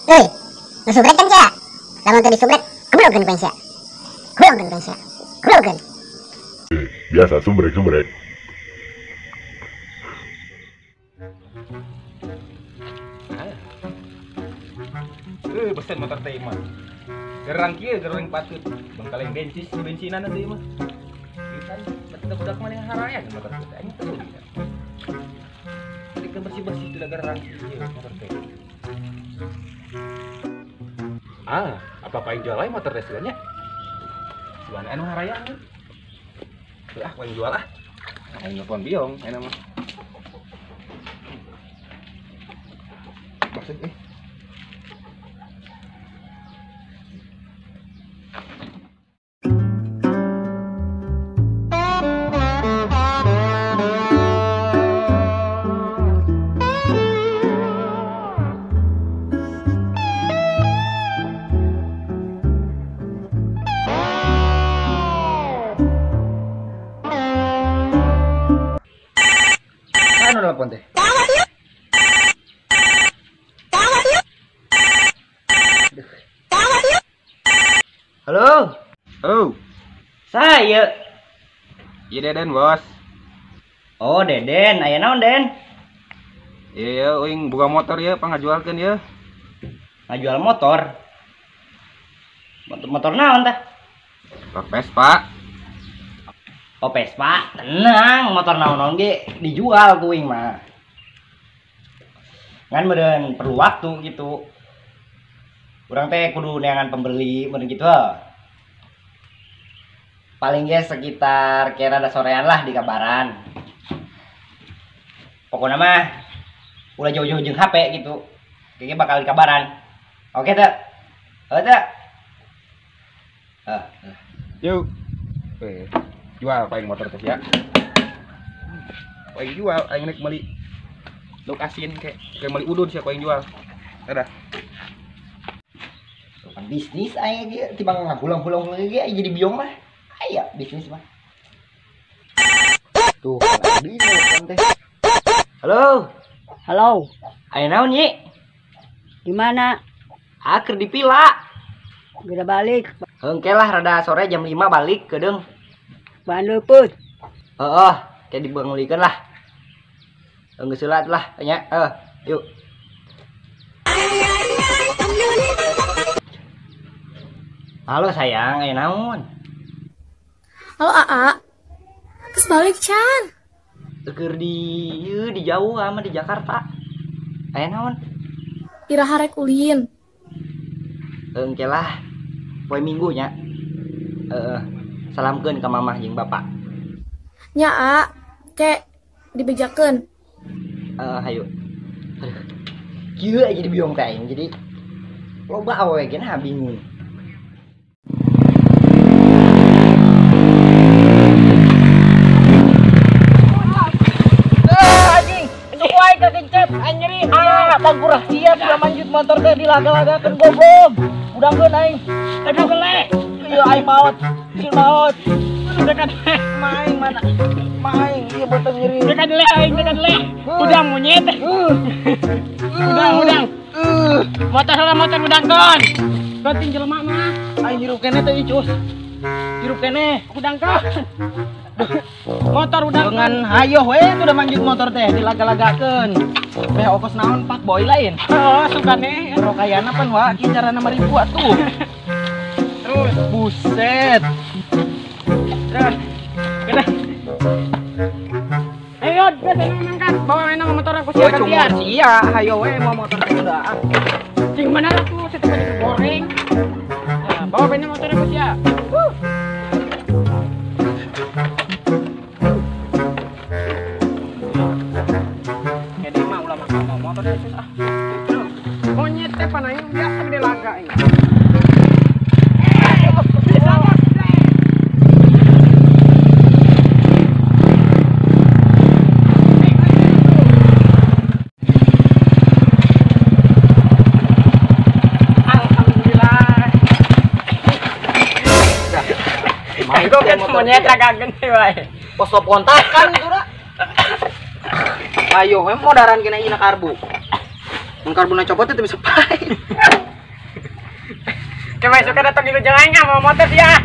Hei, nasubrek kan siya? Lamun teu disubrek, kebrokeun kan siya? Kebrokeun kan siya? Kebrokeun. Biasa sumbrek. Besen motor teh mah. Gerang kieu gerang patut. Bengkaleng bensinan teh mah. Kita budak mana yang harayan motor teh. Aing teu. Jadi bersih-bersih teh gerang kieu motor teh. Apa paling jual aja motor teh nya? Jualan anu harayan. Paling jual ah. Aing nelpon biong enak mah. Maksud anu nelpon teh. Halo, Oh, saya. iya Deden bos. Oh, Deden, aya naon, Den? Iya, uing buka motor ya, pangajualkeun ya. Ngajual motor. Motor naon tah? Motor Vespa. Oh, Vespa. Tenang, motor naon-naon ge dijual kuing mah. Ngan meureun perlu waktu gitu. Urang teh kudu neangan pembeli meureun gitu. Paling ge sekitar kira ada sorean lah di kabaran. Pokoknya mah udah jauh-jauh jeung HP gitu. Kayaknya bakal di kabaran. Oke teh. Teh. Yuk. Jual paling motor teh ya. Paling jual aing nek meuli lokasin kayak meuli udun sia paling jual. Dadah. Bukan bisnis aya ge timbang ngagulang-gulang ge jadi biong mah. Aya bisnis mah. Tuh, di telepon teh. Halo. Halo, Aya naon, Nyi? di mana? Keur di pila. Udah balik, Hengke lah rada sore jam 5 balik kedeung. bahan luput. Heeh, kayak dibangulikeun lah. Geus heula lah nya. Yuk. Halo sayang, aya naon? Halo Aa, terus balik Chan. Keur di jauh ama di Jakarta. Aya naon? Iraha rek ulin. Hengke lah. Poe Minggu nya. Salamkeun ka mamah jeung bapak. Nya A, kek dibejakeun. Hayu. Kieu aja di biong teh aing jadi loba awewe ge nah bingung. Bangkurah siap ya manjut motor teh dilaga-lagakeun goblok. Udangkeun aing. Aduh gelek. Ieu aing maot. Cil maot. Dekat maing mana? Maing ieu beuteung nyeri. Dekat le aing dekat le. Udang monyet. Udang. Motor udangkeun. Ganting jelema mah. Aing hirup kene teh icus. Hirup kene udangkeun. Motor udang dengan hayo we itu udah manjut motor teh dilaga-lagakeun. Beh ongkos naon pak boy lain. Oh, sukane. Rokayana pan wa kicarana 5.000 atuh. Terus buset. Terus. Kena. Ayo, kita ngangkat bawa enang motor aku sia gantian. Sia, hayo we mau motor teh udah. Cing mana atuh situ banyak goreng. Nah, bawa enang motor aku sia. Monyet teh panahnya biasa gede laga ini. Alhamdulillah. Itu kan monyet agak gede wae. Pos kontakan itu dah. Ayo, memang modaran kena ina karbu. Mun karbona copot teh bisa pae. Kemai suka datang di lujang aing mau motor dia.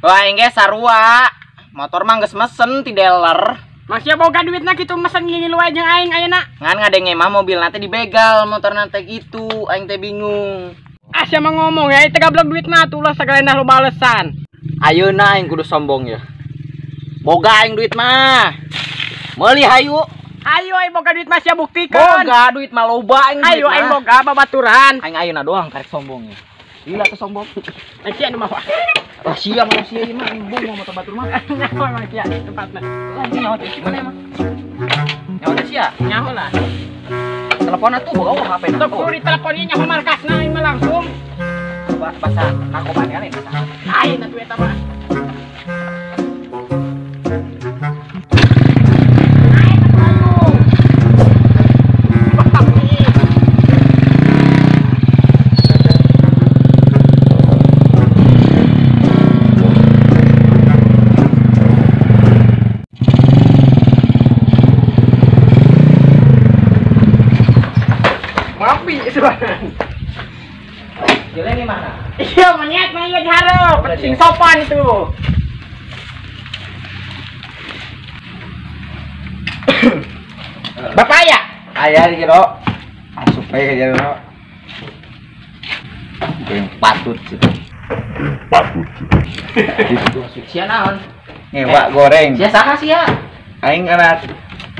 Wah, aing ge sarua. Motor mah geus mesen ti dealer. Masih boga duitna kitu mesen ngilu wae jeung aing ayeuna. Ngan ngadenge mah mobilna teh dibegal, motorna teh gitu. Aing teh bingung. Asa mah ngomong ya, teh gablok duitna tuh sagala lo balesan. Ayeuna aing kudu sombong ya. Boga aing duit mah. Meuli hayu. Ayo aing boga duit mah sia buktikeun. Boga duit mah loba aing duit. Ayo aing boga babaturan. Aing ayeuna doang karek sombong ya. Gila tuh sombong. Eci anu mah. Rahasia manusia ieu mah imbung mau motor batur mah. Nyaho emang cia tempatna. Anjing nyawa teh gimana emang? Nyawa teh sia. Nyaho lah. Teleponnya tuh bawa HP na Tuh kudu diteleponin nyaho markasna aing mah langsung. Bahasa narkoba nih bahasa. Aing atuh eta mah. Jalan di mana? Iya monyet mah iya diharap. Sing sopan itu. Bapak ya? Ayah di kiro. Masuk aja ke kiro. Yang patut sih. Patut. Sia naon? Ngewa goreng. Sia saha sia? Aing anak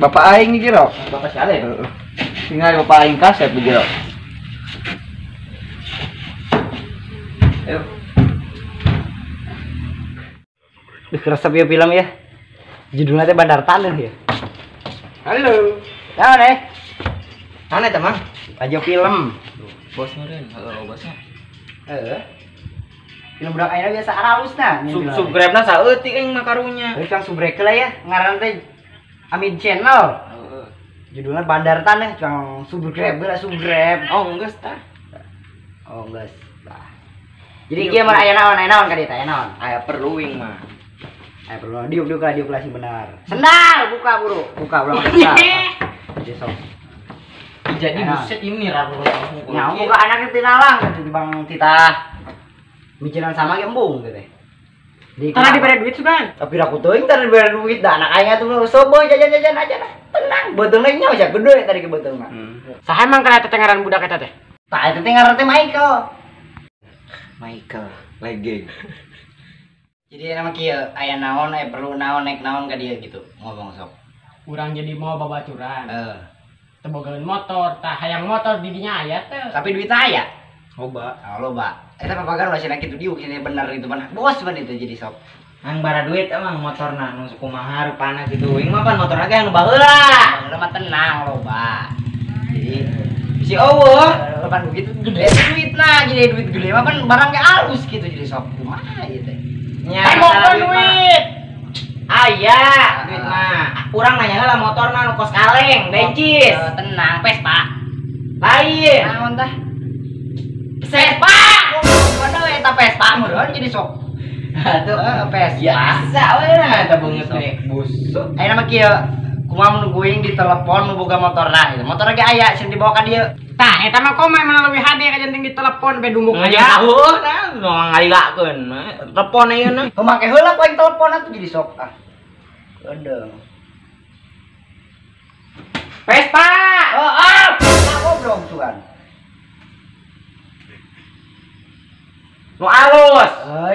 bapak aing iki ro. Bapak si Ale. Tinggal bapak aing kasep iki ro. Ayo. Kerasa biar film ya. Judulnya teh Bandar Taneuh ya. Halo. Naon Naon eta Mang? Aja film. Bos meureun, halo bosnya. Film budak ayeuna biasa halusna. Subscribe-na saeutik aing mah karunya. Euy Kang subrek lah ya. Ngaran teh Amin Channel. Judulnya Bandar Taneuh, Kang subscribe lah subscribe. Oh, geus tah. Oh, geus. Jadi kieu mah aya naon ka dieu teh, aya naon? Aya perlu wing mah. Aya perlu diuk lah sing benar. Sendal buka buru. Buka ulang sendal. Jadi sok. Jadi buset ini raro langsung. Nyaho buka anak teh nalang gitu Bang Titah. Micinan sama ge embung gitu teh. Tara dibere duit sugan. Tapi aku teuing tara dibere duit da anak aing atuh sobo jajan-jajan aja nah. Tenang, beuteungna nyaho sia gede tadi ke beuteungna. Saha emang kana teh ngaran budak eta teh? Tah eta teh ngaran teh Michael. Michael Legend. Jadi nama kieu aya naon aya perlu naon naik naon ka dieu gitu ngomong sok. Urang jadi mau babaturan. Teu bogaeun motor, tah hayang motor di dinya aya teh. Tapi duitna aya. Loba. Oh loba. Eta papagar ulah cenah kitu diuk ini bener itu mah. Bos ban itu jadi sok. Ang bara duit emang motorna nu kumaha rupana gitu. Wing mah pan motor age anu baheula. Udah mah tenang loba. Jadi Si eueuh. kan begitu gede duitna jadi duit gede mah kan barangnya halus gitu jadi sok kumaha ieu teh. Nya Motor duit. Aya duit mah. Urang nanya lah motorna nu kos kaleng, bencis. Tenang, Vespa. Lain. Naon tah? Vespa. Mana eta Vespa meureun jadi sok. Atuh Vespa. Biasa we na eta beungeut teh busuk. Ayeuna mah kieu kumaha mun guing di telepon nu boga motorna gitu. Motor ge aya sing dibawa ka dieu. Tah eta mah koma mana leuwih hade ka jenting di telepon be dungguk Aja aja. tahu nah nu ngalilakeun. Telepon ayeuna. Pemake heula ku aing telepon atuh jadi sok ah. Gedeng. Vespa. Goblok sugan. Nu alus.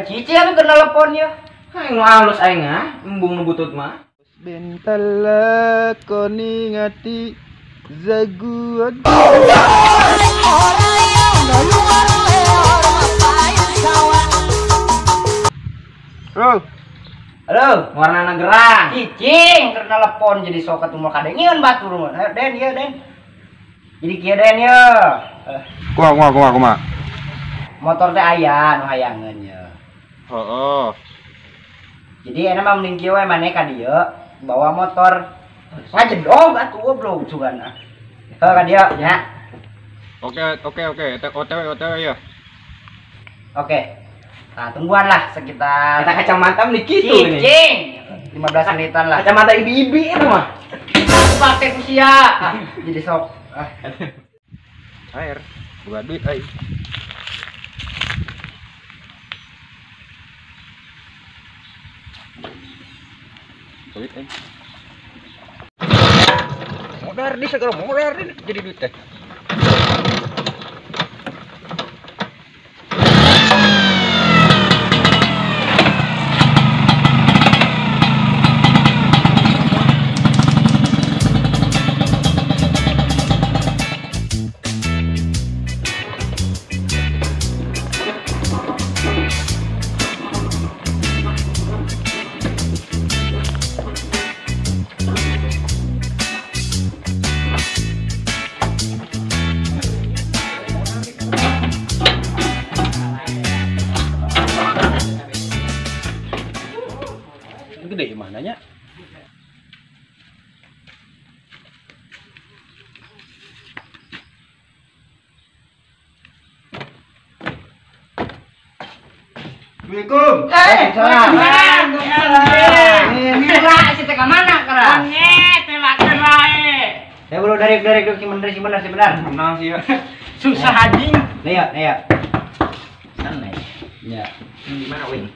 Cici atuh keur telepon ya. Aing nu alus aing ah, embung nu butut mah. Bentala koni ngati zaguat. Bro, Halo. Warnana gerang. Cicing keur telepon jadi sok atuh mah kadengieun batur mah. Den ieu Den. Jadi kieu Den ya. kumaha. Motor teh aya nu hayangeun ya. Heeh. Jadi enak mah mending kieu we maneh ka dieu bawa motor. Ngajedog atuh goblok sugan ah. Heuh ka dieu nya. Oke. OTW ya. Oke. Nah, tungguan lah sekitar Kita kacamata nih gitu ini. cicing 15 menitan lah. Kacamata ibi-ibi itu mah. Pakai ku sia. Jadi sok. Air. Bukan duit ai. Duit ai. Modar di segala modar ini jadi duit teh. Gede mananya? Assalamualaikum. Mira, si teh ka mana kara? Saya baru dari si benar. Menang sih ya. Susah anjing. Nih ya. Sana ya. Di mana wing?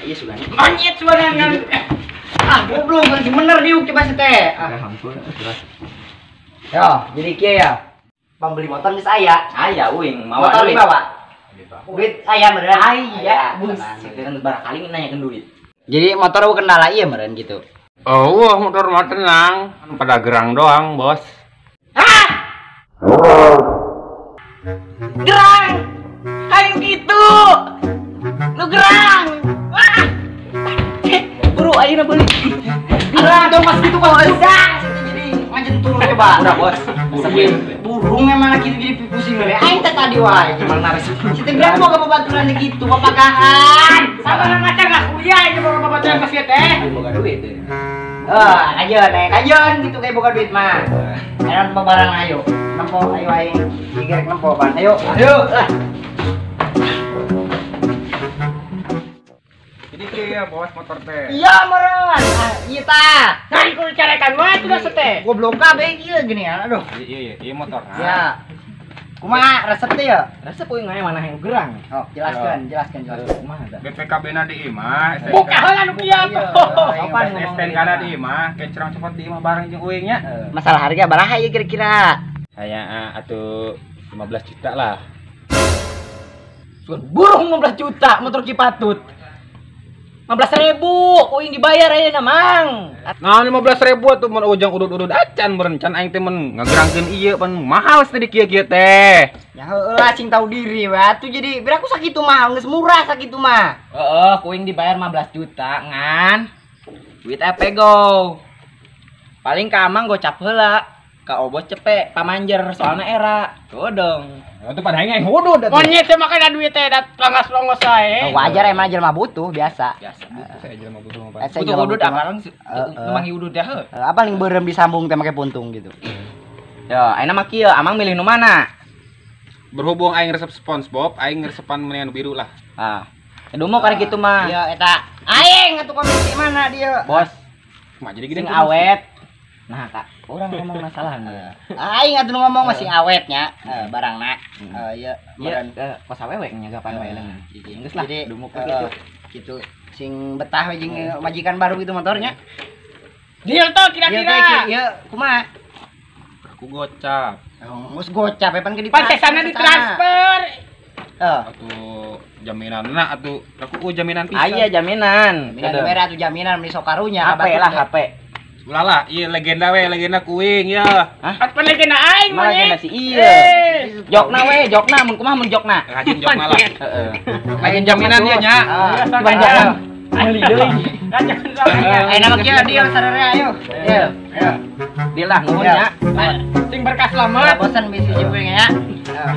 Iya sudah. Monyet suara kan. Goblok kan si bener diuk coba si teh. Ampun, terus. Yo, jadi kieu ya. Pembeli motor geus aya. Aya wing mau Motor duit. dibawa. Duit aya meureun. Aya, buset. kan barangkali nanyakeun duit. Jadi motor kendala ieu meureun gitu. Oh, motor mah tenang. Pada gerang doang, Bos. Gerang. Kayak gitu. Lu gerang. Wah. Buru ayeuna beli. Gerang dong pas gitu Bos. Udah, jadi ngajentur coba. Udah, Bos. Burung memang lagi jadi pusing lho. Aing teh tadi wae cuman naris. Si teh bilang mau ke babaturan gitu, papagahan. Sama ngacar lah kuliah aja bawa baturan ke sieu teh. Boga duit teh. Kajeun gitu kayak boga duit mah. Enak barang ayo. Nempo ayo aing. Digerek nempo pan. Ayo. Lah. Jadi kieu Bos motor teh. Iya meureun. Ieu tah. Nah, ku carekan mah sudah seteh. Goblok kabeh ieu gini ya. Aduh. Iya motor. Ya. Kumaha resep teh ya? Rasa kuing aya mana yang gerang. Oh, jelaskan. Kumaha da? BPKB na di imah. Buka heula nu kieu. Sopan ngomong. STNK na di imah, kecerang cepet di imah bareng jeung uingnya. Masalah harga baraha ieu kira-kira? Saya atuh 15 juta lah. Burung 15 juta motor ki patut. 15.000 kuing dibayar ayeuna mang. Nah 15.000 tuh mun ujang udud-udud acan berencan aing teh mun ngagerangkeun ieu pan mahal teh di kieu-kieu teh. Ya heulah cing tahu diri we atuh jadi biraku sakitu mah geus murah sakitu mah. Heeh, kuing dibayar 15 juta ngan. Duit EP go. Paling ka amang gocap heula. Ka obos cepek pamanjer soalna era. Godong. Atuh pada aing hudud atuh. Monyet teh makan duit teh dat longos-longos sae. Wajar emang jelema butuh biasa. Biasa. Saya jelema butuh mah. Saya Butuh jelema udud butuh apa mah. lang numangi udud ya heuh. Apa ling beureum disambung teh make puntung gitu. Yo, ayeuna mah kieu amang milih nu mana? Berhubung aing resep SpongeBob, aing resepan mendingan biru lah. Ah. Kudu mau kare kitu mah. Iya eta aing atuh komisi mana dia. Bos, Mah jadi gini sing awet. Nah, Kak, orang ngomong masalahnya. Aing atuh ngomong masih awetnya barangna. Iya Iya, meureun. kos awewe nyagapan wae leungeun. Geus lah, Jadi dumuk kitu. gitu sing betah we jeung majikan baru gitu motornya. Deal tuh kira-kira. Iya kumaha? Aku gocap. Mus gocap pan ke Pansesana ditransfer. Atuh jaminanna atuh aku jaminan pisan. Aya jaminan. Jaminan merah tuh jaminan beli sokarunya HP lah HP. Ulah lah, iya legenda we, legenda kuing ya. Hah? Apa legenda aing mah? Legenda si Eh. iya. Jokna we, jokna mun kumaha mun jokna? Rajin jok malah. Heeh. Lagi jaminan dia nya. Coba jokna. Ahli deui. Ayo nama kieu dia sararea ayo. Ayo. Dia lah nuhun nya. Sing berkas selamat. Bosan bisi jeung ya.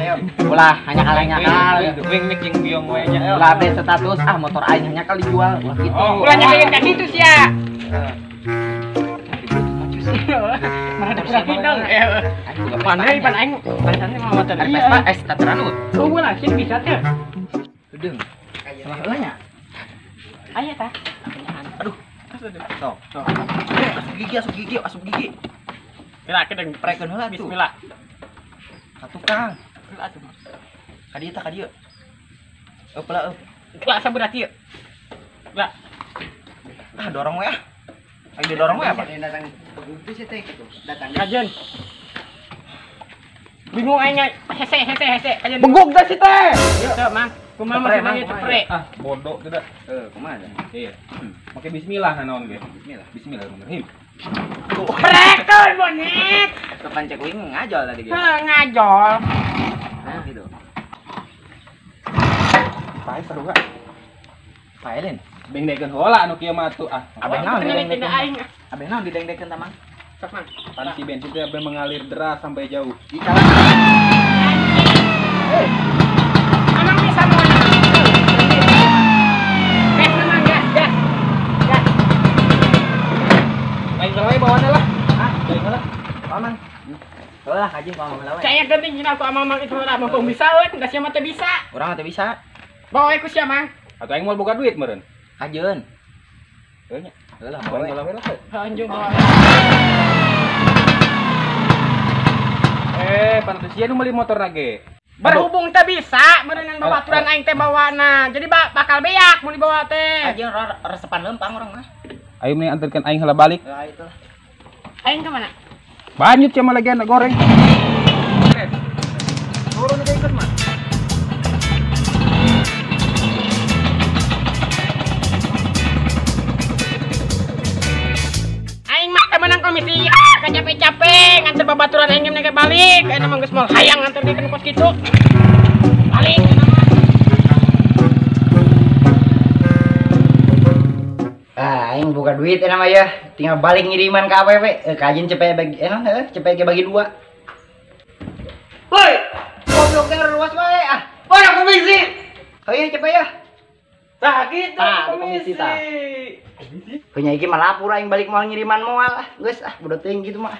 Ayo. Ulah hanya kalanya kali. Kuing nih jeung biong we nya. Ulah update status motor aing hanya kali jual ulah gitu. Ulah nyakeun ka kitu sia. Mana ada kurang dong. Mana pan aing panasnya mah motor Vespa tateran tunggu lah sih bisa teh. Deung. Salah heula nya. Aya tah. Aduh. Sok. Asup gigi. Kira kedeung prekeun heula tuh. Bismillah. Tukang. Heula atuh. Kadieu tah kadieu. Pela Lah saberat ieu. Lah. ah dorong we ah. Ayo didorong we apa? Datang itu sih teh datang. Kajen. Bingung aing hese. Kajen. Beguk dah si teh. Teu, Mang. Kumaha masih nanya cepre. Ah, bodoh tidak. Kumaha? Iya. Pakai bismillah naon ge. Bismillahirrahmanirrahim. Prekeun monyet. Kepancek wing ngajol tadi gitu. Ngajol. Nah gitu. Pae seru gak? Paelin. Bengdekeun heula anu kieu mah tuh ah. Abeh naon Tidak didengdekeun? aing. Abeh naon didengdekeun tah Mang? Sok, Mang. Panci bensin teh abe mengalir deras sampai jauh. Di kalah. Amang bisa mau. Gas Mang, gas. Lain kali bawaannya lah. Hah? Dari heula. Paman. Heula kaji paman lawe. Saya genting cina aku amang itu lah mumpung bisa we, enggak sia mah teu bisa. Urang teh bisa. Bawa ku sia, Mang. Atau aing mau boga duit meureun. Kajeun. Heuh nya. Heula Bawain bawa. heula we lah. Anjung bawa. Pantes sia nu meuli motor lagi. Berhubung teh bisa, meureun babaturan aing teh bawana. Jadi bakal beak mun dibawa teh. Kajeun resepan lempang urang mah. Ayo nih antarkan aing heula balik. Lah itu. Aing ke mana? Banyak cuma lagi anak goreng. Turun aja ikut mah. Aing mah teh menang komisi. Capek-capek nganter babaturan aing nege balik. Ayeuna mah geus moal hayang nganter di pos kitu. Balik ayeuna mah. Aing buka duit enak mah ya. Tinggal balik ngiriman ke AWW. Kajian cepet bagi cepet bagi 2. Woi, goblok teh luas wae ah. Woi, komisi. Heuh cepet ya. Tah gitu komisi tah. Punya iki mah lapor aing balik moal ngiriman moal ah. Geus ah, bodoh teuing gitu mah.